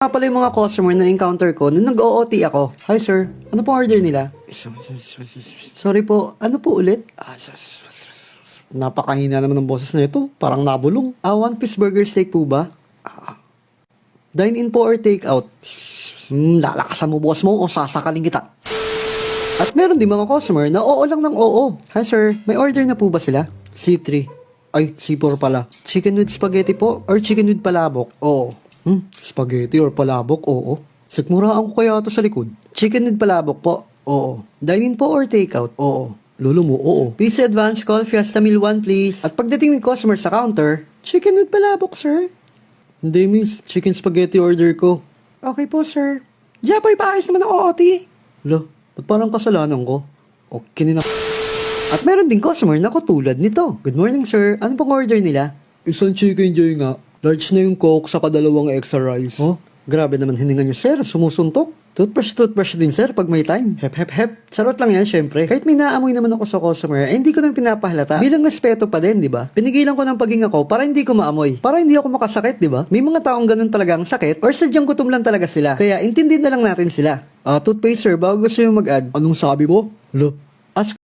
Nga pala yung mga customer na encounter ko nung nag-OOT ako. Hi sir, ano pong order nila? Sorry po, ano po ulit? Napakahina naman ng boses na ito, parang nabulong. One piece burger steak po ba? Dine-in po or take-out? Lalakasan mo boss mo o sasakaling kita. At meron din mga customer na oo lang ng oo. Hi sir, may order na po ba sila? C3. Ay, C4 pala. Chicken with spaghetti po or chicken with palabok? Oo. Spaghetti or palabok? Oo. Sikmuraan ko kaya ito sa likod. Chicken with palabok po? Oo. Dine-in po or take-out? Oo. Lolo mo, oo. PC advance call, Fiesta Meal 1 please. At pagdating ng customer sa counter, chicken with palabok sir. Hindi miss, chicken spaghetti order ko. Okay po sir. Japoy, paayos naman ang OOT. Lo, ba't parang kasalanan ko? Okay na. At meron din customer na katulad nito. Good morning sir, ano pong order nila? Isang chicken joy nga. Large na yung coke sa kadalawang extra rice. Oh, grabe naman hininga nyo sir, sumusuntok. Toothbrush din sir pag may time. Hep. Charot lang yan syempre. Kahit may naamoy naman ako sa customer, hindi ko nang pinapahalata. Bilang respeto pa din, di ba? Pinigilan ko ng paghinga ko para hindi ko maamoy. Para hindi ako makasakit, di ba? May mga taong ganun talaga ang sakit or sadyang gutom lang talaga sila. Kaya intindihin na lang natin sila. Toothpaste sir, bago gusto yung mag-add. Anong sabi mo? Lo, ask